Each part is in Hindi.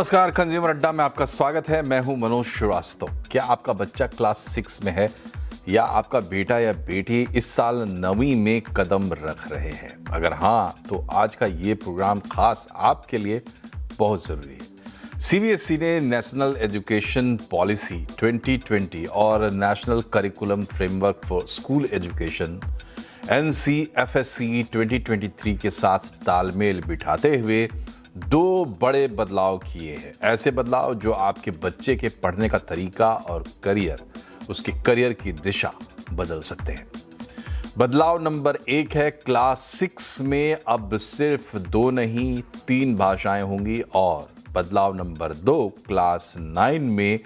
नमस्कार, कंज्यूमर अड्डा में आपका स्वागत है। मैं हूं मनोज श्रीवास्तव। क्या आपका बच्चा क्लास 6 में है या आपका बेटा या बेटी इस साल 9वीं में कदम रख रहे हैं? अगर हां, तो आज का ये प्रोग्राम खास आपके लिए बहुत जरूरी है। सीबीएसई ने नेशनल एजुकेशन पॉलिसी 2020 और national curriculum framework for school education NCFSE 2023 के साथ तालमेल बिठाते हुए दो बड़े बदलाव किए हैं। ऐसे बदलाव जो आपके बच्चे के पढ़ने का तरीका और उसके करियर की दिशा बदल सकते हैं। बदलाव नंबर 1 है, क्लास 6 में अब सिर्फ 2 नहीं 3 भाषाएं होंगी। और बदलाव नंबर 2, क्लास 9 में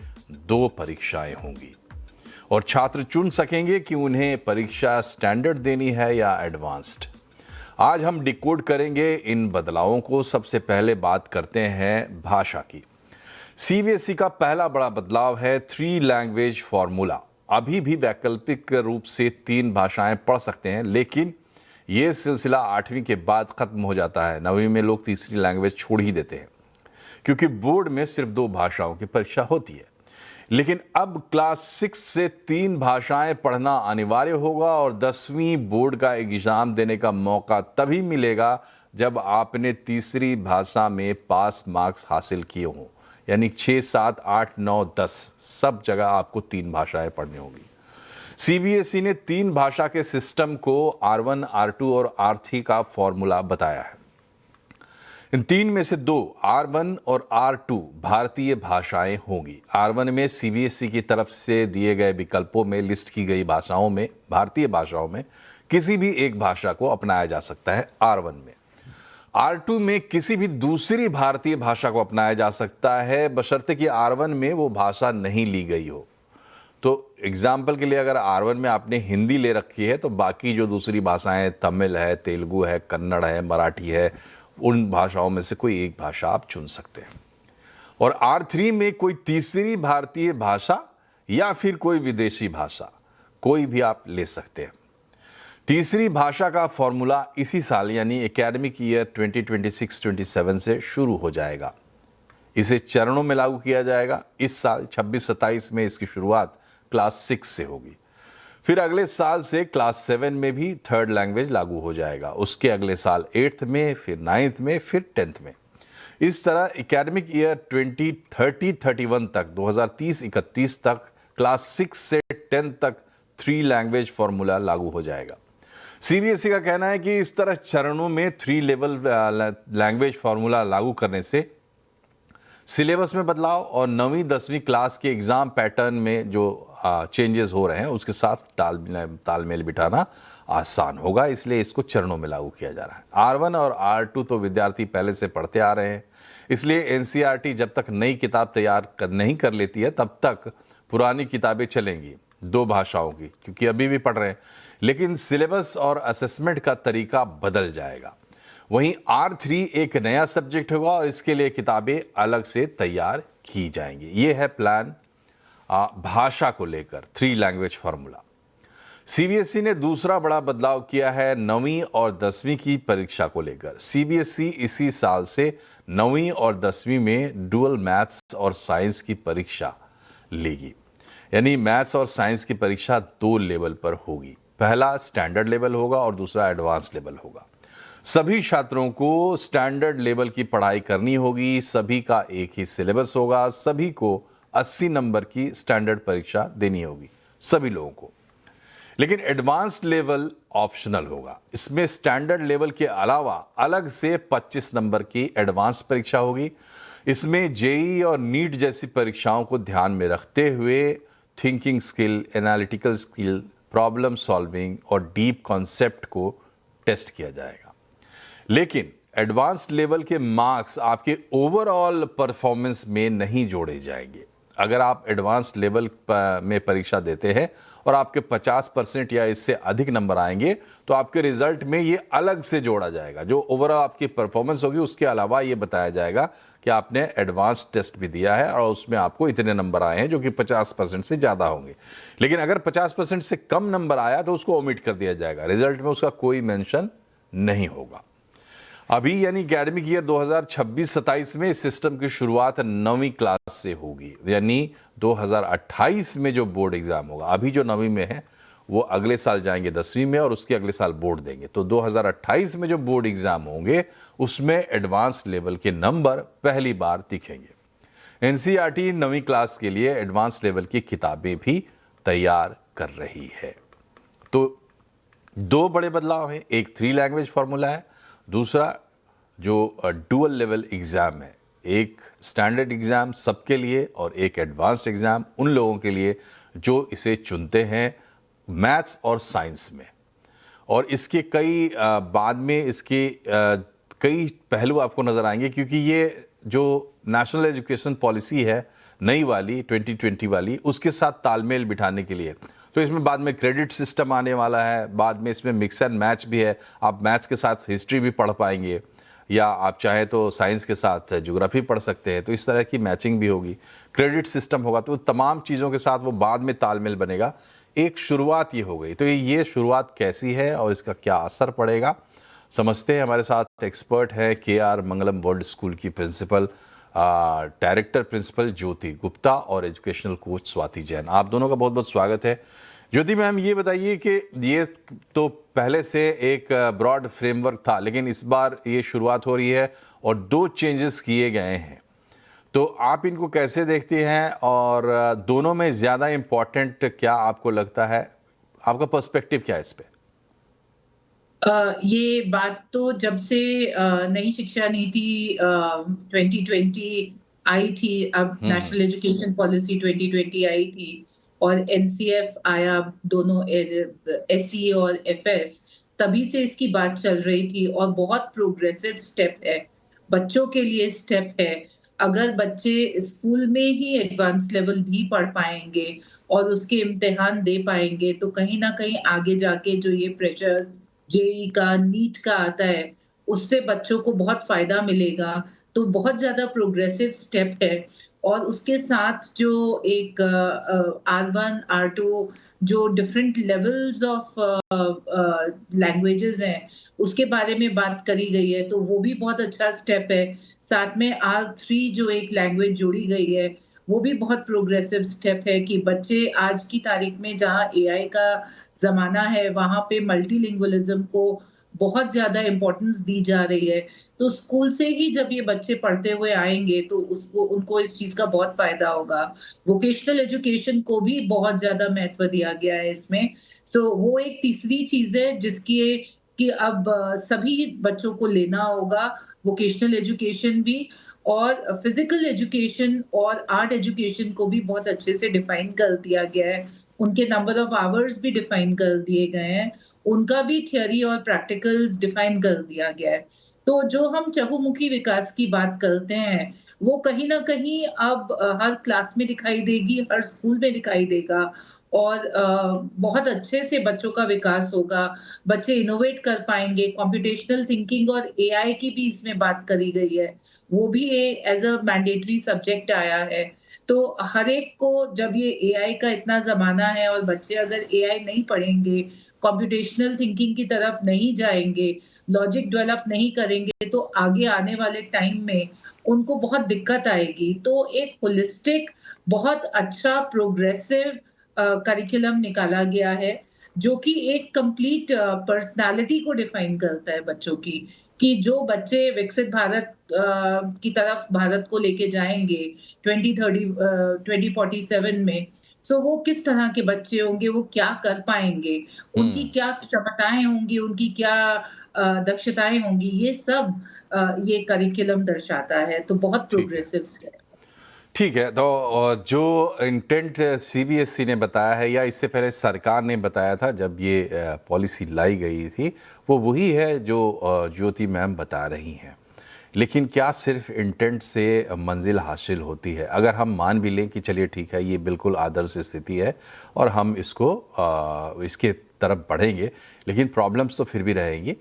2 परीक्षाएं होंगी और छात्र चुन सकेंगे कि उन्हें परीक्षा स्टैंडर्ड देनी है या एडवांस्ड। आज हम डिकोड करेंगे इन बदलावों को। सबसे पहले बात करते हैं भाषा की। सीबीएसई का पहला बड़ा बदलाव है 3 लैंग्वेज फॉर्मूला। अभी भी वैकल्पिक रूप से 3 भाषाएं पढ़ सकते हैं, लेकिन यह सिलसिला 8वीं के बाद खत्म हो जाता है। 9वीं में लोग तीसरी लैंग्वेज छोड़ ही देते हैं, क्योंकि बोर्ड में सिर्फ 2 भाषाओं की परीक्षा होती है। लेकिन अब क्लास 6 से 3 भाषाएं पढ़ना अनिवार्य होगा और 10वीं बोर्ड का एग्जाम देने का मौका तभी मिलेगा जब आपने तीसरी भाषा में पास मार्क्स हासिल किए हों। यानी 6, 7, 8, 9, 10 सब जगह आपको 3 भाषाएं पढ़नी होगी। सीबीएसई ने 3 भाषा के सिस्टम को R1, R2 और R3 का फॉर्मूला बताया है। इन 3 में से 2 R1 और R2 भारतीय भाषाएं होंगी। R1 में सीबीएसई की तरफ से दिए गए विकल्पों में लिस्ट की गई भाषाओं में, भारतीय भाषाओं में किसी भी एक भाषा को अपनाया जा सकता है R1 में। R2 में किसी भी दूसरी भारतीय भाषा को अपनाया जा सकता है, बशर्ते कि R1 में वो भाषा नहीं ली गई हो। तो एग्जाम्पल के लिए अगर R1 में आपने हिंदी ले रखी है तो बाकी जो दूसरी भाषाएं, तमिल है, तेलुगु है, कन्नड़ है, मराठी है, उन भाषाओं में से कोई एक भाषा आप चुन सकते हैं। और R3 में कोई तीसरी भारतीय भाषा या फिर कोई विदेशी भाषा, कोई भी आप ले सकते हैं। तीसरी भाषा का फॉर्मूला इसी साल यानी एकेडमिक ईयर 2026-27 से शुरू हो जाएगा। इसे चरणों में लागू किया जाएगा। इस साल 26-27 में इसकी शुरुआत क्लास 6 से होगी। फिर अगले साल से क्लास 7 में भी 3rd लैंग्वेज लागू हो जाएगा। उसके अगले साल 8th में, फिर 9th में, फिर 10th में। इस तरह एकेडमिक ईयर 2030-31 तक, 2030-31 तक क्लास 6 से 10 तक 3 लैंग्वेज फॉर्मूला लागू हो जाएगा। सीबीएसई का कहना है कि इस तरह चरणों में 3 लेवल लैंग्वेज फॉर्मूला लागू करने से सिलेबस में बदलाव और 9वीं 10वीं क्लास के एग्जाम पैटर्न में जो चेंजेस हो रहे हैं उसके साथ तालमेल बिठाना आसान होगा। इसलिए इसको चरणों में लागू किया जा रहा है। R1 और R2 तो विद्यार्थी पहले से पढ़ते आ रहे हैं, इसलिए एनसीईआरटी जब तक नई किताब तैयार नहीं कर लेती है तब तक पुरानी किताबें चलेंगी 2 भाषाओं की, क्योंकि अभी भी पढ़ रहे हैं। लेकिन सिलेबस और असेसमेंट का तरीका बदल जाएगा। वहीं R3 एक नया सब्जेक्ट होगा और इसके लिए किताबें अलग से तैयार की जाएंगी। यह है प्लान भाषा को लेकर 3 लैंग्वेज फॉर्मूला। सीबीएसई ने दूसरा बड़ा बदलाव किया है 9वीं और 10वीं की परीक्षा को लेकर। सीबीएसई इसी साल से 9वीं और 10वीं में डुअल मैथ्स और साइंस की परीक्षा लेगी। यानी मैथ्स और साइंस की परीक्षा 2 लेवल पर होगी। पहला स्टैंडर्ड लेवल होगा और दूसरा एडवांस लेवल होगा। सभी छात्रों को स्टैंडर्ड लेवल की पढ़ाई करनी होगी। सभी का एक ही सिलेबस होगा। सभी को 80 नंबर की स्टैंडर्ड परीक्षा देनी होगी, सभी लोगों को। लेकिन एडवांस्ड लेवल ऑप्शनल होगा। इसमें स्टैंडर्ड लेवल के अलावा अलग से 25 नंबर की एडवांस परीक्षा होगी। इसमें जेईई और नीट जैसी परीक्षाओं को ध्यान में रखते हुए thinking skill, analytical skill, problem solving और डीप कॉन्सेप्ट को टेस्ट किया जाएगा। लेकिन एडवांस्ड लेवल के मार्क्स आपके ओवरऑल परफॉर्मेंस में नहीं जोड़े जाएंगे। अगर आप एडवांस्ड लेवल में परीक्षा देते हैं और आपके 50% या इससे अधिक नंबर आएंगे तो आपके रिजल्ट में ये अलग से जोड़ा जाएगा। जो ओवरऑल आपकी परफॉर्मेंस होगी उसके अलावा ये बताया जाएगा कि आपने एडवांस टेस्ट भी दिया है और उसमें आपको इतने नंबर आए हैं, जो कि 50% से ज़्यादा होंगे। लेकिन अगर 50% से कम नंबर आया तो उसको ओमिट कर दिया जाएगा, रिजल्ट में उसका कोई मेंशन नहीं होगा। अभी यानी एकेडमिक ईयर 2026-27 में इस सिस्टम की शुरुआत 9वीं क्लास से होगी, यानी 2028 में जो बोर्ड एग्जाम होगा, अभी जो 9वीं में है वो अगले साल जाएंगे 10वीं में और उसके अगले साल बोर्ड देंगे। तो 2028 में जो बोर्ड एग्जाम होंगे उसमें एडवांस लेवल के नंबर पहली बार दिखेंगे। एनसीईआरटी 9वीं क्लास के लिए एडवांस लेवल की किताबें भी तैयार कर रही है। तो दो बड़े बदलाव हैं, एक 3 लैंग्वेज फार्मूला है, दूसरा जो डुअल लेवल एग्जाम है, एक स्टैंडर्ड एग्जाम सबके लिए और एक एडवांस्ड एग्जाम उन लोगों के लिए जो इसे चुनते हैं मैथ्स और साइंस में। और इसके कई बाद में इसके कई पहलू आपको नजर आएंगे, क्योंकि ये जो नेशनल एजुकेशन पॉलिसी है नई वाली 2020 वाली, उसके साथ तालमेल बिठाने के लिए तो इसमें बाद में क्रेडिट सिस्टम आने वाला है, बाद में इसमें मिक्स एंड मैच भी है। आप मैथ्स के साथ हिस्ट्री भी पढ़ पाएंगे या आप चाहे तो साइंस के साथ ज्योग्राफी पढ़ सकते हैं, तो इस तरह की मैचिंग भी होगी, क्रेडिट सिस्टम होगा। तो तमाम चीज़ों के साथ वो बाद में तालमेल बनेगा। एक शुरुआत ये हो गई, तो ये शुरुआत कैसी है और इसका क्या असर पड़ेगा समझते हैं। हमारे साथ एक्सपर्ट है KR मंगलम वर्ल्ड स्कूल की प्रिंसिपल डायरेक्टर प्रिंसिपल ज्योति गुप्ता और एजुकेशनल कोच स्वाति जैन। आप दोनों का बहुत बहुत स्वागत है। ज्योति मैम, ये बताइए कि ये तो पहले से एक ब्रॉड फ्रेमवर्क था, लेकिन इस बार ये शुरुआत हो रही है और 2 चेंजेस किए गए हैं, तो आप इनको कैसे देखते हैं और दोनों में ज़्यादा इम्पोर्टेंट क्या आपको लगता है? आपका पर्सपेक्टिव क्या है इस पे? ये बात तो जब से नई शिक्षा नीति 2020 आई थी, अब नेशनल एजुकेशन पॉलिसी 2020 आई थी और एनसीएफ आया, दोनों एसई और एफएस, तभी से इसकी बात चल रही थी और बहुत प्रोग्रेसिव स्टेप है, बच्चों के लिए स्टेप है। अगर बच्चे स्कूल में ही एडवांस लेवल भी पढ़ पाएंगे और उसके इम्तिहान दे पाएंगे, तो कहीं ना कहीं आगे जाके जो ये प्रेशर जेई का, नीट का आता है, उससे बच्चों को बहुत फायदा मिलेगा। तो बहुत ज्यादा प्रोग्रेसिव स्टेप है। और उसके साथ जो एक R1 R2 जो डिफरेंट लेवल्स ऑफ लैंग्वेजेस हैं, उसके बारे में बात करी गई है, तो वो भी बहुत अच्छा स्टेप है। साथ में R3 जो एक लैंग्वेज जोड़ी गई है, वो भी बहुत प्रोग्रेसिव स्टेप है कि बच्चे आज की तारीख में जहाँ एआई का जमाना है, वहां पे मल्टीलिंगुअलिज्म को बहुत ज्यादा इम्पोर्टेंस दी जा रही है। तो स्कूल से ही जब ये बच्चे पढ़ते हुए आएंगे तो उसको उनको इस चीज का बहुत फायदा होगा। वोकेशनल एजुकेशन को भी बहुत ज्यादा महत्व दिया गया है इसमें। वो एक तीसरी चीज है जिसकी कि अब सभी बच्चों को लेना होगा, वोकेशनल एजुकेशन भी, और फिजिकल एजुकेशन और आर्ट एजुकेशन को भी बहुत अच्छे से डिफाइन कर दिया गया है। उनके नंबर ऑफ आवर्स भी डिफाइन कर दिए गए हैं, उनका भी थियोरी और प्रैक्टिकल्स डिफाइन कर दिया गया है। तो जो हम चहुमुखी विकास की बात करते हैं, वो कहीं ना कहीं अब हर क्लास में दिखाई देगी, हर स्कूल में दिखाई देगा और बहुत अच्छे से बच्चों का विकास होगा। बच्चे इनोवेट कर पाएंगे। कंप्यूटेशनल थिंकिंग और एआई की भी इसमें बात करी गई है, वो भी एज अ मैंडेटरी सब्जेक्ट आया है। तो हर एक को, जब ये एआई का इतना जमाना है और बच्चे अगर एआई नहीं पढ़ेंगे, कंप्यूटेशनल थिंकिंग की तरफ नहीं जाएंगे, लॉजिक डेवलप नहीं करेंगे, तो आगे आने वाले टाइम में उनको बहुत दिक्कत आएगी। तो एक होलिस्टिक, बहुत अच्छा प्रोग्रेसिव करिकुलम निकाला गया है, जो कि एक कंप्लीट पर्सनालिटी को डिफाइन करता है बच्चों की, कि जो बच्चे विकसित भारत की तरफ भारत को लेके जाएंगे 2047 में, वो किस तरह के बच्चे होंगे, वो क्या कर पाएंगे, उनकी क्या क्षमताएं होंगी, उनकी क्या दक्षताएं होंगी, ये सब ये करिकुलम दर्शाता है। तो बहुत प्रोग्रेसिव स्टेप। ठीक है, तो जो इंटेंट सीबीएसई ने बताया है या इससे पहले सरकार ने बताया था जब ये पॉलिसी लाई गई थी, वो वही है जो ज्योति मैम बता रही हैं। लेकिन क्या सिर्फ इंटेंट से मंजिल हासिल होती है? अगर हम मान भी लें कि चलिए ठीक है, ये बिल्कुल आदर्श स्थिति है और हम इसको इसके तरफ बढ़ेंगे, लेकिन प्रॉब्लम्स तो फिर भी रहेंगी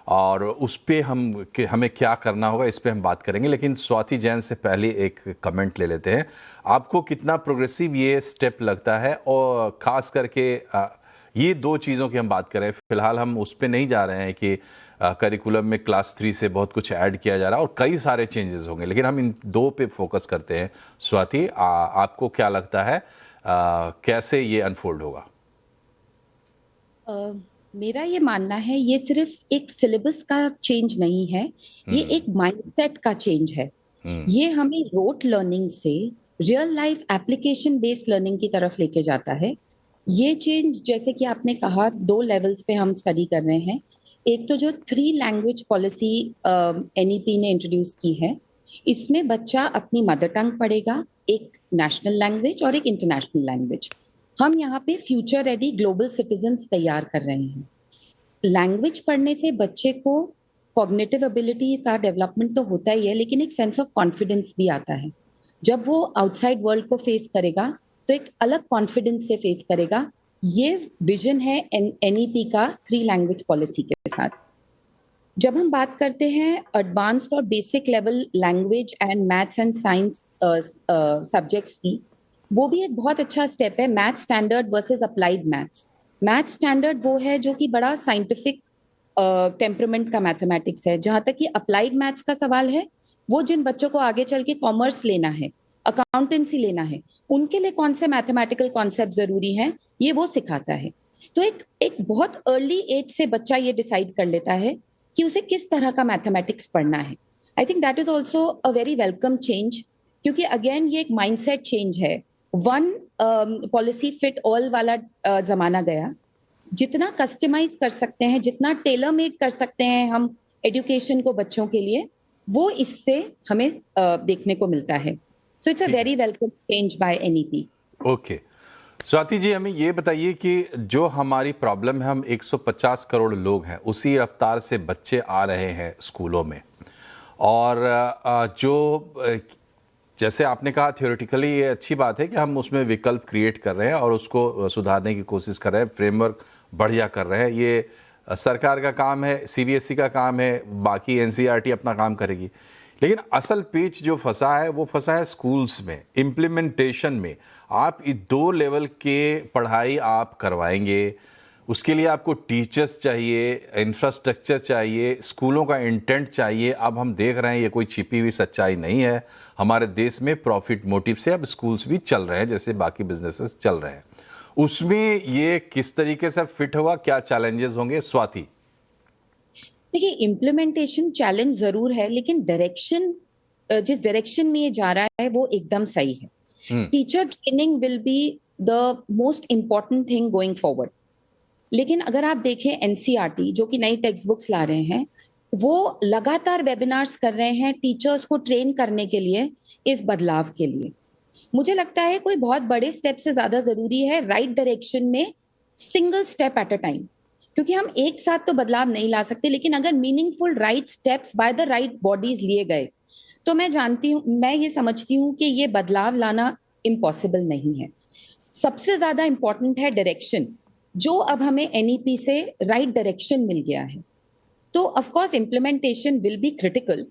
और उस पे हमें क्या करना होगा, इस पे हम बात करेंगे। लेकिन स्वाति जैन से पहले एक कमेंट ले लेते हैं। आपको कितना प्रोग्रेसिव ये स्टेप लगता है और ख़ास करके ये दो चीज़ों की हम बात करें, फिलहाल हम उस पे नहीं जा रहे हैं कि करिकुलम में क्लास 3 से बहुत कुछ ऐड किया जा रहा है और कई सारे चेंजेस होंगे, लेकिन हम इन दो पे फोकस करते हैं। स्वाति, आपको क्या लगता है कैसे ये अनफोल्ड होगा? अ, मेरा ये मानना है ये सिर्फ एक सिलेबस का चेंज नहीं है, ये एक माइंडसेट का चेंज है। ये हमें रोट लर्निंग से real life application based learning की तरफ लेके जाता है। ये चेंज, जैसे कि आपने कहा, 2 लेवल्स पे हम स्टडी कर रहे हैं। एक तो जो 3 लैंग्वेज पॉलिसी एनईपी ने इंट्रोड्यूस की है, इसमें बच्चा अपनी मदर टंग पढ़ेगा, एक नेशनल लैंग्वेज और एक इंटरनेशनल लैंग्वेज। हम यहाँ पे फ्यूचर रेडी ग्लोबल सिटीजन्स तैयार कर रहे हैं। लैंग्वेज पढ़ने से बच्चे को कॉग्निटिव एबिलिटी का डेवलपमेंट तो होता ही है, लेकिन एक सेंस ऑफ कॉन्फिडेंस भी आता है। जब वो आउटसाइड वर्ल्ड को फेस करेगा तो एक अलग कॉन्फिडेंस से फेस करेगा। ये विजन है एनईपी का 3 लैंग्वेज पॉलिसी के साथ। जब हम बात करते हैं एडवांस्ड और basic level language and maths and science subjects की, वो भी एक बहुत अच्छा स्टेप है। Math standard versus applied maths. Math standard वो है जो कि बड़ा साइंटिफिक टेम्परामेंट का मैथमेटिक्स है। जहां तक कि अप्लाइड मैथ्स का सवाल है, वो जिन बच्चों को आगे चल के कॉमर्स लेना है, अकाउंटेंसी लेना है, उनके लिए कौन से मैथमेटिकल कॉन्सेप्ट जरूरी हैं, ये वो सिखाता है। तो एक बहुत अर्ली एज से बच्चा ये डिसाइड कर लेता है कि उसे किस तरह का मैथमेटिक्स पढ़ना है। I think that is also a very welcome change, क्योंकि अगेन ये एक माइंडसेट चेंज है। वन पॉलिसी फिट ऑल वाला जमाना गया। जितना कस्टमाइज कर सकते हैं, जितना टेलर मेड कर सकते हैं हम एजुकेशन को बच्चों के लिए, वो इससे हमें देखने को मिलता है। So it's a very welcome change by NEP. Okay, Swati ji, हमें ये बताइए कि जो हमारी प्रॉब्लम है, हम 150 करोड़ लोग हैं, उसी रफ्तार से बच्चे आ रहे हैं स्कूलों में, और जैसे आपने कहा थियोरेटिकली ये अच्छी बात है कि हम उसमें विकल्प क्रिएट कर रहे हैं और उसको सुधारने की कोशिश कर रहे हैं, फ्रेमवर्क बढ़िया कर रहे हैं। ये सरकार का काम है, सीबीएसई का काम है, बाकी एनसीईआरटी अपना काम करेगी। लेकिन असल पेच जो फंसा है वो फंसा है स्कूल्स में, इम्प्लीमेंटेशन में। आप इस 2 लेवल के पढ़ाई आप करवाएंगे, उसके लिए आपको टीचर्स चाहिए, इंफ्रास्ट्रक्चर चाहिए, स्कूलों का इंटेंट चाहिए। अब हम देख रहे हैं ये कोई छिपी हुई सच्चाई नहीं है, हमारे देश में प्रॉफिट मोटिव से अब स्कूल्स भी चल रहे हैं जैसे बाकी बिजनेसेस चल रहे हैं। उसमें ये किस तरीके से फिट होगा, क्या चैलेंजेस होंगे? स्वाति, देखिए, इम्प्लीमेंटेशन चैलेंज जरूर है, लेकिन डायरेक्शन, जिस डायरेक्शन में ये जा रहा है वो एकदम सही है। Teacher training will be the most important thing going forward. लेकिन अगर आप देखें एनसीईआरटी जो कि नई टेक्स्ट बुक्स ला रहे हैं, वो लगातार वेबिनार्स कर रहे हैं टीचर्स को ट्रेन करने के लिए, इस बदलाव के लिए। मुझे लगता है कोई बहुत बड़े स्टेप से ज्यादा जरूरी है राइट डायरेक्शन में, single step at a time. क्योंकि हम एक साथ तो बदलाव नहीं ला सकते, लेकिन अगर meaningful right steps by the right bodies लिए गए, तो मैं ये समझती हूँ कि ये बदलाव लाना इम्पॉसिबल नहीं है। सबसे ज्यादा इंपॉर्टेंट है डायरेक्शन, जो अब हमें एनईपी से राइट डायरेक्शन मिल गया है। तो of course implementation will be critical,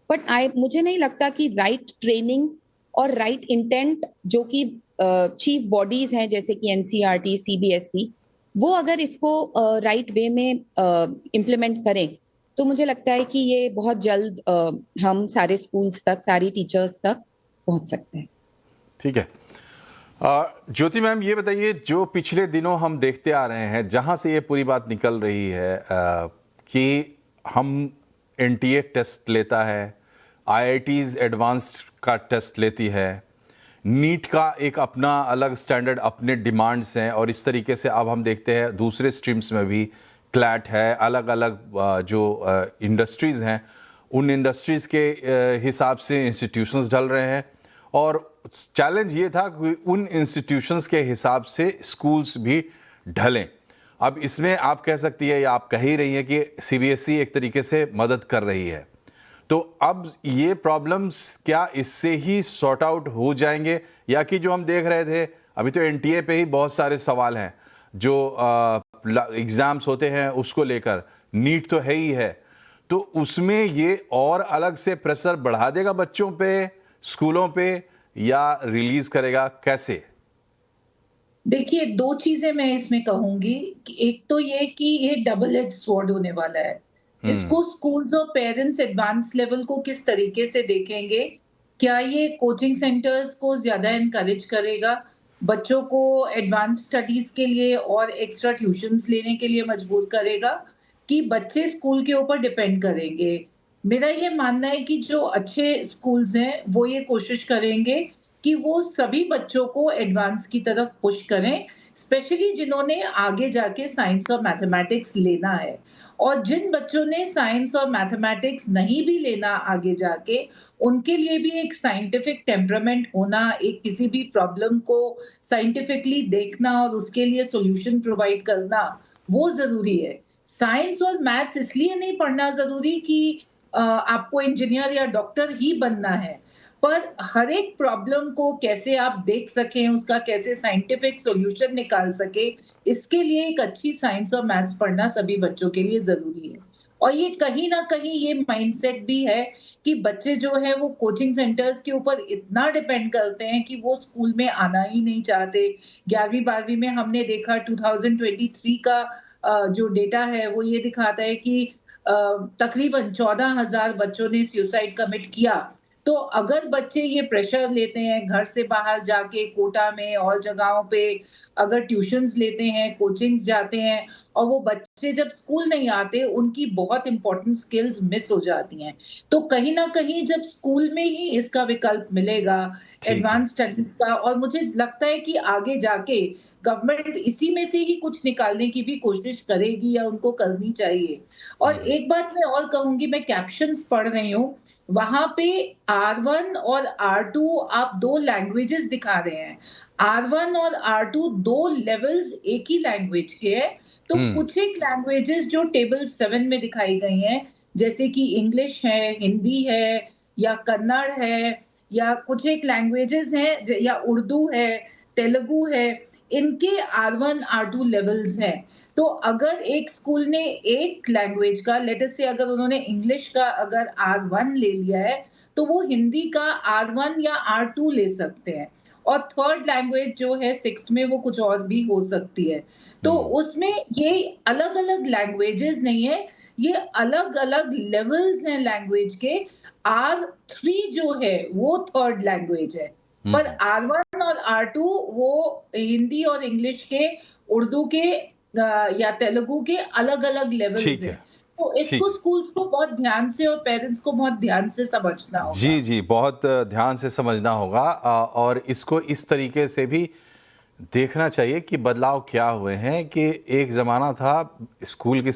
but मुझे नहीं लगता कि राइट ट्रेनिंग और राइट इंटेंट, जो कि चीफ बॉडीज हैं जैसे कि एनसीईआरटी, सीबीएसई, वो अगर इसको राइट वे में इम्प्लीमेंट करें, तो मुझे लगता है कि ये बहुत जल्द हम सारे स्कूल्स तक, सारी टीचर्स तक पहुंच सकते हैं। ठीक है। ज्योति मैम, ये बताइए, जो पिछले दिनों हम देखते आ रहे हैं, जहां से ये पूरी बात निकल रही है कि हम एनटीए टेस्ट लेता है, आईआईटीज एडवांस्ड का टेस्ट लेती है, नीट का एक अपना अलग स्टैंडर्ड, अपने डिमांड्स हैं, और इस तरीके से अब हम देखते हैं दूसरे स्ट्रीम्स में भी क्लैट है, अलग अलग जो इंडस्ट्रीज़ हैं उन इंडस्ट्रीज़ के हिसाब से इंस्टीट्यूशंस ढल रहे हैं, और चैलेंज ये था कि उन इंस्टीट्यूशंस के हिसाब से स्कूल्स भी ढलें। अब इसमें आप कह सकती है या आप कह ही रही हैं कि सीबीएसई एक तरीके से मदद कर रही है, तो अब ये प्रॉब्लम्स क्या इससे ही सॉर्ट आउट हो जाएंगे, या कि जो हम देख रहे थे अभी तो एनटीए पे ही बहुत सारे सवाल हैं, जो एग्जाम्स होते हैं उसको लेकर, नीट तो है ही है, तो उसमें ये और अलग से प्रेशर बढ़ा देगा बच्चों पे, स्कूलों पे, या रिलीज करेगा, कैसे? देखिए, 2 चीज़ें मैं इसमें कहूँगी कि एक तो ये कि ये डबल एज स्वॉर्ड होने वाला है। हम्म। इसको स्कूल्स और पेरेंट्स एडवांस लेवल को किस तरीके से देखेंगे? क्या ये कोचिंग सेंटर्स को ज़्यादा एनकरेज करेगा? बच्चों को एडवांस स्टडीज़ के लिए और एक्स्ट्रा ट्यूशन्स लेने के लिए मजबूर करेगा? कि बच्चे स्कूल के ऊपर डिपेंड करेंगे? मेरा ये मानना है कि जो अच्छे स्कूल्स हैं, वो ये कोशिश करेंगे कि वो सभी बच्चों को एडवांस की तरफ पुश करें, स्पेशली जिन्होंने आगे जाके साइंस और मैथमेटिक्स लेना है। और जिन बच्चों ने साइंस और मैथमेटिक्स नहीं भी लेना आगे जाके, उनके लिए भी एक साइंटिफिक टेम्परामेंट होना, एक किसी भी प्रॉब्लम को साइंटिफिकली देखना और उसके लिए सॉल्यूशन प्रोवाइड करना, वो ज़रूरी है। साइंस और मैथ्स इसलिए नहीं पढ़ना ज़रूरी कि आपको इंजीनियर या डॉक्टर ही बनना है। पर हर एक प्रॉब्लम को कैसे आप देख सकें, उसका कैसे साइंटिफिक सॉल्यूशन निकाल सकें, इसके लिए एक अच्छी साइंस और मैथ्स पढ़ना सभी बच्चों के लिए ज़रूरी है। और ये कहीं न कहीं ये माइंडसेट भी है कि बच्चे जो हैं वो कोचिंग सेंटर्स के ऊपर इतना डिपेंड करते हैं कि वो स्कूल में आना ही नहीं चाहते। 11वीं-12वीं में हमने देखा 2023 का जो डेटा है वो ये दिखाता है कि अ, तकरीबन 14,000 बच्चों ने सुसाइड कमिट किया। तो अगर बच्चे ये प्रेशर लेते हैं घर से बाहर जाके कोटा में और जगहों पे, अगर ट्यूशन्स लेते हैं, कोचिंग्स जाते हैं और वो बच्चे जब स्कूल नहीं आते, उनकी बहुत इम्पोर्टेंट स्किल्स मिस हो जाती हैं। तो कहीं न कहीं जब स्कूल में ही इसका विकल्प मिलेगा, ठीक है। एडवांस स्टडीज़ का, और मुझे लगता है कि आगे जाके गवर्नमेंट इसी में से ही कुछ निकालने की भी कोशिश करेगी या उनको करनी चाहिए। और हम्म। एक बात मैं और कहूँगी, मैं कैप्शंस पढ़ रही हूँ, वहाँ पे R1 और R2 आप 2 लैंग्वेजेस दिखा रहे हैं। R1 और R2 2 लेवल्स एक ही लैंग्वेज के हैं। तो हम्म। कुछ एक लैंग्वेजेस जो टेबल 7 में दिखाई गई हैं, जैसे कि इंग्लिश है, हिंदी है या कन्नड़ है या कुछ एक लैंग्वेजेस हैं या उर्दू है, तेलुगु है, इनके R1, R2 लेवल्स हैं। तो अगर एक स्कूल ने एक लैंग्वेज का, लेट अस से अगर उन्होंने इंग्लिश का अगर R1 ले लिया है, तो वो हिंदी का R1 या R2 ले सकते हैं। और थर्ड लैंग्वेज जो है 6th में, वो कुछ और भी हो सकती है। तो हम्म। उसमें ये अलग-अलग लैंग्वेजेस नहीं है, ये अलग-अलग लेवल्स हैं लैंग्वेज के। R3 जो है वो थर्ड लैंग्वेज है। पर हम्म। R1 और R2 वो हिंदी और इंग्लिश के, उर्दू के या तेलुगु के अलग-अलग लेवल्स ठीक हैं। है। तो इसको ठीक। स्कूल्स को बहुत ध्यान से और पेरेंट्स को बहुत ध्यान से समझना होगा। जी, जी, बहुत ध्यान से समझना होगा और इसको इस तरीके से भी देखना चाहिए कि बदलाव क्या हुए हैं कि एक ज़माना था स्कूल की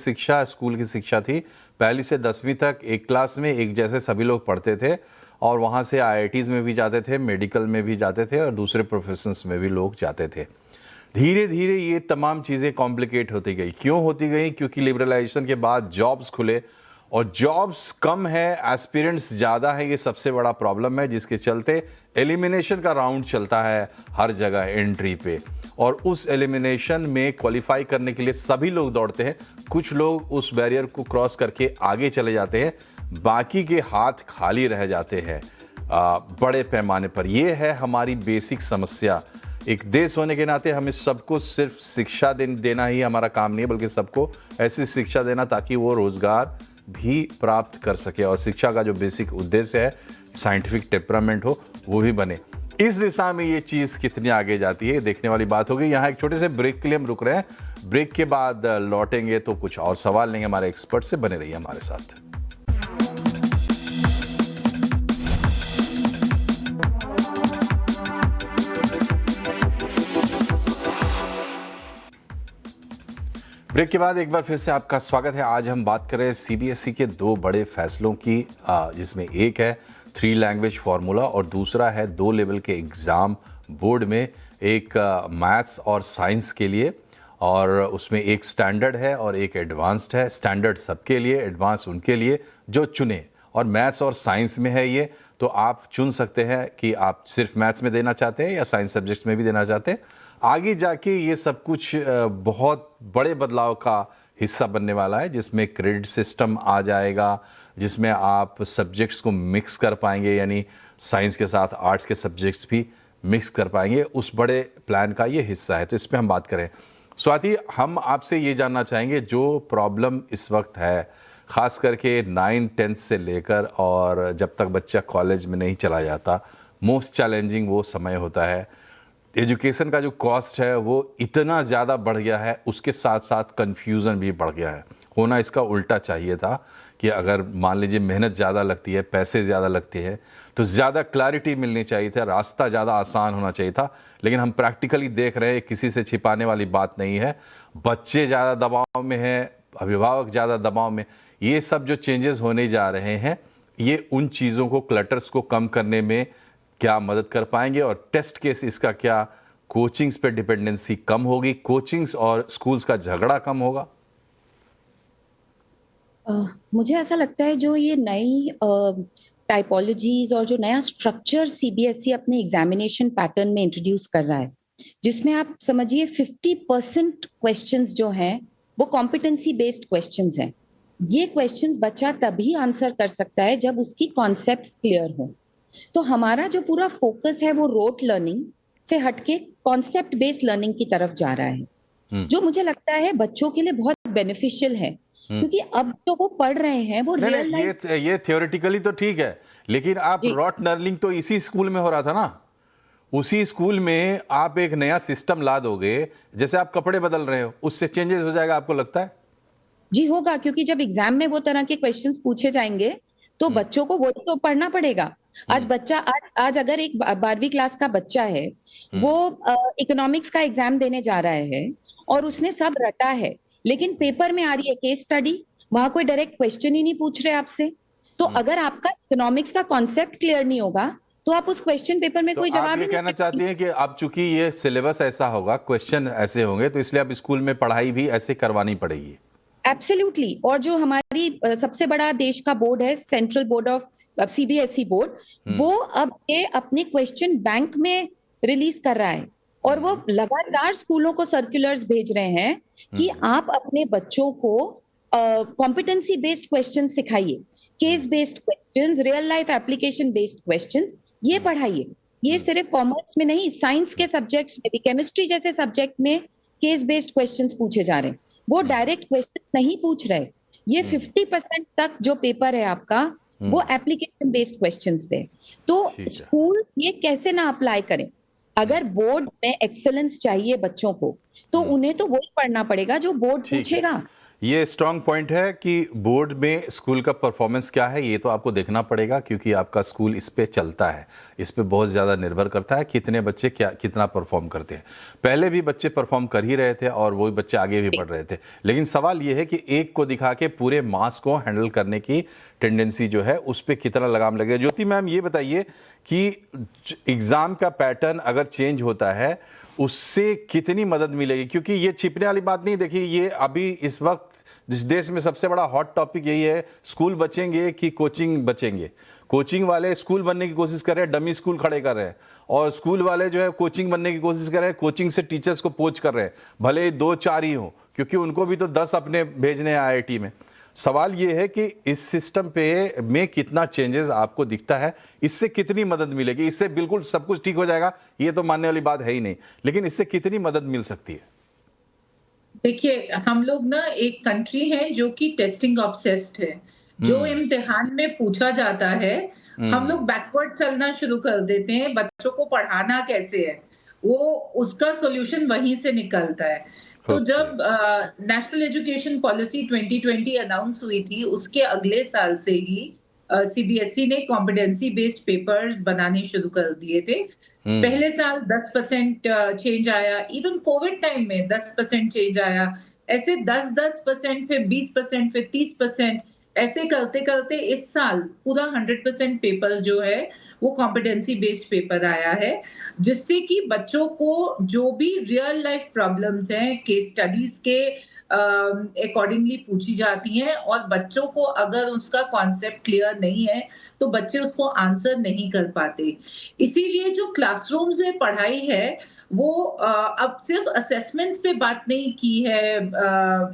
शिक्षा थी पहली से 10वीं तक एक क्लास में एक जैसे सभी लोग पढ़ते थे और वहाँ से आईआईटीज़ में भी जाते थे, मेडिकल में भी जाते थे और दूसरे प्रोफेशंस में भी लोग जाते थे। धीरे धीरे ये तमाम चीज़ें कॉम्प्लिकेट होती गई। क्यों होती गई? क्योंकि लिबरलाइजेशन के बाद जॉब्स खुले और जॉब्स कम है, एस्पिरेंट्स ज़्यादा है, ये सबसे बड़ा प्रॉब्लम है जिसके चलते एलिमिनेशन का राउंड चलता है हर जगह एंट्री पे और उस एलिमिनेशन में क्वालिफाई करने के लिए सभी लोग दौड़ते हैं। कुछ लोग उस बैरियर को क्रॉस करके आगे चले जाते हैं, बाकी के हाथ खाली रह जाते हैं बड़े पैमाने पर। यह है हमारी बेसिक समस्या। एक देश होने के नाते हमें सबको सिर्फ शिक्षा देना ही हमारा काम नहीं है, बल्कि सबको ऐसी शिक्षा देना ताकि वो रोज़गार भी प्राप्त कर सके और शिक्षा का जो बेसिक उद्देश्य है साइंटिफिक टेम्परामेंट हो वो भी बने। इस दिशा में ये चीज़ कितनी आगे जाती है देखने वाली बात होगी। यहाँ एक छोटे से ब्रेक के लिए हम रुक रहे हैं। ब्रेक के बाद लौटेंगे तो कुछ और सवाल लेंगे हमारे एक्सपर्ट से। बने रहिए हमारे साथ। ब्रेक के बाद एक बार फिर से आपका स्वागत है। आज हम बात कर रहे हैं सीबीएसई के 2 बड़े फैसलों की, जिसमें एक है 3 लैंग्वेज फार्मूला और दूसरा है 2 लेवल के एग्ज़ाम बोर्ड में, एक मैथ्स और साइंस के लिए, और उसमें एक स्टैंडर्ड है और एक एडवांस्ड है। स्टैंडर्ड सबके लिए, एडवांस उनके लिए जो चुने, और मैथ्स और साइंस में है ये, तो आप चुन सकते हैं कि आप सिर्फ मैथ्स में देना चाहते हैं या साइंस सब्जेक्ट्स में भी देना चाहते हैं। आगे जाके ये सब कुछ बहुत बड़े बदलाव का हिस्सा बनने वाला है, जिसमें क्रेडिट सिस्टम आ जाएगा, जिसमें आप सब्जेक्ट्स को मिक्स कर पाएंगे, यानी साइंस के साथ आर्ट्स के सब्जेक्ट्स भी मिक्स कर पाएंगे, उस बड़े प्लान का ये हिस्सा है। तो इस पर हम बात करें। स्वाति, हम आपसे ये जानना चाहेंगे, जो प्रॉब्लम इस वक्त है ख़ास करके 9-10 से लेकर और जब तक बच्चा कॉलेज में नहीं चला जाता, मोस्ट चैलेंजिंग वो समय होता है। एजुकेशन का जो कॉस्ट है वो इतना ज़्यादा बढ़ गया है, उसके साथ साथ कन्फ्यूज़न भी बढ़ गया है। होना इसका उल्टा चाहिए था कि अगर मान लीजिए मेहनत ज़्यादा लगती है, पैसे ज़्यादा लगते हैं, तो ज़्यादा क्लैरिटी मिलनी चाहिए था, रास्ता ज़्यादा आसान होना चाहिए था। लेकिन हम प्रैक्टिकली देख रहे हैं, किसी से छिपाने वाली बात नहीं है। बच्चे ज़्यादा दबाव में हैं, अभिभावक ज़्यादा दबाव में। ये सब जो चेंजेस होने जा रहे हैं, ये उन चीज़ों को, क्लटर्स को कम करने में क्या मदद कर पाएंगे? और टेस्ट केस इसका क्या, कोचिंग्स पे डिपेंडेंसी कम होगी, कोचिंग्स और स्कूल्स का झगड़ा कम होगा? मुझे ऐसा लगता है जो ये नई टाइपोलॉजीज और जो नया स्ट्रक्चर सीबीएसई अपने एग्जामिनेशन पैटर्न में इंट्रोड्यूस कर रहा है, जिसमें आप समझिए 50% क्वेश्चंस जो हैं वो कॉम्पिटेंसी बेस्ड क्वेश्चंस हैं। ये क्वेश्चंस बच्चा तभी आंसर कर सकता है जब उसकी कॉन्सेप्ट्स क्लियर हो। तो हमारा जो पूरा फोकस है वो रोट लर्निंग से हटके कॉन्सेप्ट बेस्ड लर्निंग की तरफ जा रहा है, जो मुझे लगता है बच्चों के लिए बहुत बेनिफिशियल है, क्योंकि अब जो वो पढ़ रहे हैं वो रियल लाइफ। ये थियोरेटिकली तो ठीक है, लेकिन आप रॉट लर्निंग तो इसी स्कूल में हो रहा था ना। उसी स्कूल में आप एक नया सिस्टम ला दोगे, जैसे आप कपड़े बदल रहे हो, उससे चेंजेस हो जाएगा, आपको लगता है? जी होगा, क्योंकि जब एग्जाम में वो तरह के क्वेश्चंस पूछे जाएंगे तो बच्चों को वो तो पढ़ना पड़ेगा। आज अगर एक 12वीं क्लास का बच्चा है, वो इकोनॉमिक्स का एग्जाम देने जा रहा है और उसने सब रटा है, लेकिन पेपर में आ रही है केस स्टडी, वहां कोई डायरेक्ट क्वेश्चन ही नहीं पूछ रहे आपसे, तो अगर आपका इकोनॉमिक्स का कॉन्सेप्ट क्लियर नहीं होगा तो आप उस क्वेश्चन पेपर में तो कोई जवाब आप ये ही कहना चाहती हैं कि अब चूंकि ये सिलेबस ऐसा होगा, क्वेश्चन ऐसे होंगे, तो इसलिए अब स्कूल में पढ़ाई भी ऐसे करवानी पड़ेगी? एब्सोल्युटली। और जो हमारी सबसे बड़ा देश का बोर्ड है, central board of CBSE board, वो अब ये अपने क्वेश्चन बैंक में रिलीज कर रहा है और वो लगातार स्कूलों को सर्कुलर्स भेज रहे हैं कि आप अपने बच्चों को कॉम्पिटेंसी बेस्ड क्वेश्चन सिखाइए, case based questions, real life application based questions, ये पढ़ाइए। ये सिर्फ कॉमर्स में नहीं, साइंस के सब्जेक्ट्स में भी, केमिस्ट्री जैसे सब्जेक्ट में केस बेस्ड क्वेश्चंस पूछे जा रहे हैं, वो डायरेक्ट क्वेश्चंस नहीं पूछ रहे। ये 50% तक जो पेपर है आपका वो एप्लीकेशन बेस्ड क्वेश्चंस पे। तो स्कूल ये कैसे ना अप्लाई करें? अगर बोर्ड में एक्सेलेंस चाहिए बच्चों को, तो उन्हें तो वही पढ़ना पड़ेगा जो बोर्ड पूछेगा। ये स्ट्रांग पॉइंट है कि बोर्ड में स्कूल का परफॉर्मेंस क्या है, ये तो आपको देखना पड़ेगा, क्योंकि आपका स्कूल इस पे चलता है, इस पे बहुत ज़्यादा निर्भर करता है कितने बच्चे कितना परफॉर्म करते हैं। पहले भी बच्चे परफॉर्म कर ही रहे थे और वही बच्चे आगे भी बढ़ रहे थे, लेकिन सवाल ये है कि एक को दिखा के पूरे मास को हैंडल करने की टेंडेंसी जो है, उस पर कितना लगाम लगेगा। ज्योति मैम, ये बताइए कि एग्ज़ाम का पैटर्न अगर चेंज होता है उससे कितनी मदद मिलेगी? क्योंकि ये छिपने वाली बात नहीं। देखिए, ये अभी इस वक्त जिस देश में सबसे बड़ा हॉट टॉपिक यही है, स्कूल बचेंगे कि कोचिंग बचेंगे। कोचिंग वाले स्कूल बनने की कोशिश कर रहे हैं, डमी स्कूल खड़े कर रहे हैं, और स्कूल वाले जो है कोचिंग बनने की कोशिश कर रहे हैं, कोचिंग से टीचर्स को पोच कर रहे हैं, भले 2-4 ही हो, क्योंकि उनको भी तो 10 अपने भेजने हैं आईआईटी में। सवाल ये है कि इस सिस्टम पे में कितना चेंजेस आपको दिखता है, इससे कितनी मदद मिलेगी? इससे बिल्कुल सब कुछ ठीक हो जाएगा ये तो मानने वाली बात है ही नहीं, लेकिन इससे कितनी मदद मिल सकती है? देखिए, हम लोग ना एक कंट्री है जो कि टेस्टिंग ऑब्सेस्ड है। जो इम्तिहान में पूछा जाता है, हम लोग बैकवर्ड चलना शुरू कर देते हैं, बच्चों को पढ़ाना कैसे है, वो उसका सॉल्यूशन वहीं से निकलता है। तो जब नेशनल एजुकेशन पॉलिसी 2020 अनाउंस हुई थी, उसके अगले साल से ही सीबीएसई ने कॉम्पिटेंसी बेस्ड पेपर्स बनाने शुरू कर दिए थे। पहले साल 10% चेंज आया, इवन कोविड टाइम में 10% चेंज आया, ऐसे 10-10%, फिर 20%, फिर 30%, ऐसे करते करते इस साल पूरा 100% पेपर जो है वो कॉम्पिटेंसी बेस्ड पेपर आया है, जिससे कि बच्चों को जो भी रियल लाइफ प्रॉब्लम्स हैं केस स्टडीज के अकॉर्डिंगली पूछी जाती हैं, और बच्चों को अगर उसका कॉन्सेप्ट क्लियर नहीं है तो बच्चे उसको आंसर नहीं कर पाते। इसीलिए जो क्लासरूम्स में पढ़ाई है वो अब सिर्फ असेसमेंट्स पे बात नहीं की है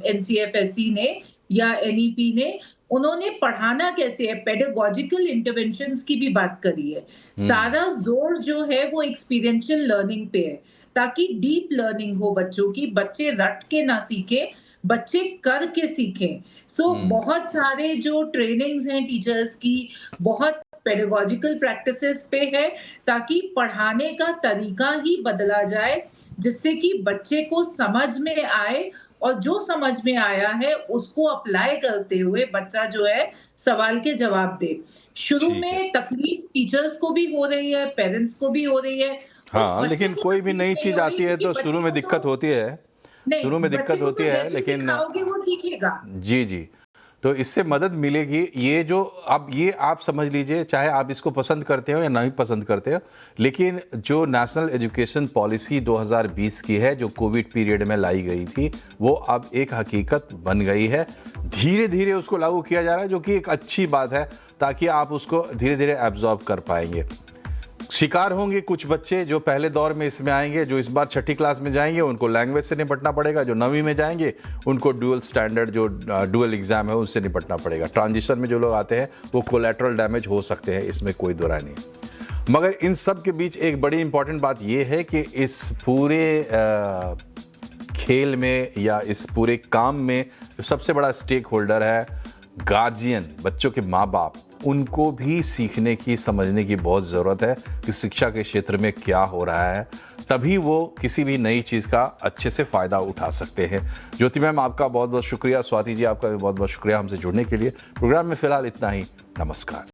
एनसीएफएससी ने या एनईपी ने, उन्होंने पढ़ाना कैसे है, पेडागोजिकल इंटरवेंशंस की भी बात करी है। सारा जोर जो है वो एक्सपीरियंशियल लर्निंग पे है, ताकि डीप लर्निंग हो बच्चों की, बच्चे रट के ना सीखे, बच्चे करके सीखें। बहुत सारे जो ट्रेनिंग्स हैं टीचर्स की, बहुत पेडागोजिकल प्रैक्टिसेस पे है, ताकि पढ़ाने का तरीका ही बदला जाए, जिससे कि बच्चे को समझ में आए और जो समझ में आया है उसको अप्लाई करते हुए बच्चा जो है सवाल के जवाब दे। शुरू में तकलीफ टीचर्स को भी हो रही है, पेरेंट्स को भी हो रही है। हाँ, लेकिन कोई भी नई चीज आती है तो शुरू में दिक्कत होती है, शुरू में दिक्कत होती है, लेकिन वो सीखेगा। जी जी, तो इससे मदद मिलेगी। ये जो अब ये आप समझ लीजिए, चाहे आप इसको पसंद करते हो या नहीं पसंद करते हो, लेकिन जो नेशनल एजुकेशन पॉलिसी 2020 की है, जो कोविड पीरियड में लाई गई थी, वो अब एक हकीकत बन गई है। धीरे धीरे उसको लागू किया जा रहा है, जो कि एक अच्छी बात है, ताकि आप उसको धीरे धीरे एब्जॉर्ब कर पाएंगे। शिकार होंगे कुछ बच्चे जो पहले दौर में इसमें आएंगे, जो इस बार छठी क्लास में जाएंगे उनको लैंग्वेज से निपटना पड़ेगा, जो 9वीं में जाएंगे उनको डुअल स्टैंडर्ड जो डुअल एग्जाम है उससे निपटना पड़ेगा। ट्रांजिशन में जो लोग आते हैं वो कोलैटरल डैमेज हो सकते हैं, इसमें कोई दो राय नहीं। मगर इन सब के बीच एक बड़ी इंपॉर्टेंट बात यह है कि इस पूरे खेल में या इस पूरे काम में जो सबसे बड़ा स्टेक होल्डर है गार्जियन, बच्चों के माँ बाप, उनको भी सीखने की, समझने की बहुत ज़रूरत है कि शिक्षा के क्षेत्र में क्या हो रहा है, तभी वो किसी भी नई चीज़ का अच्छे से फ़ायदा उठा सकते हैं। ज्योति मैम, आपका बहुत बहुत शुक्रिया। स्वाति जी, आपका भी बहुत बहुत शुक्रिया हमसे जुड़ने के लिए। प्रोग्राम में फ़िलहाल इतना ही। नमस्कार।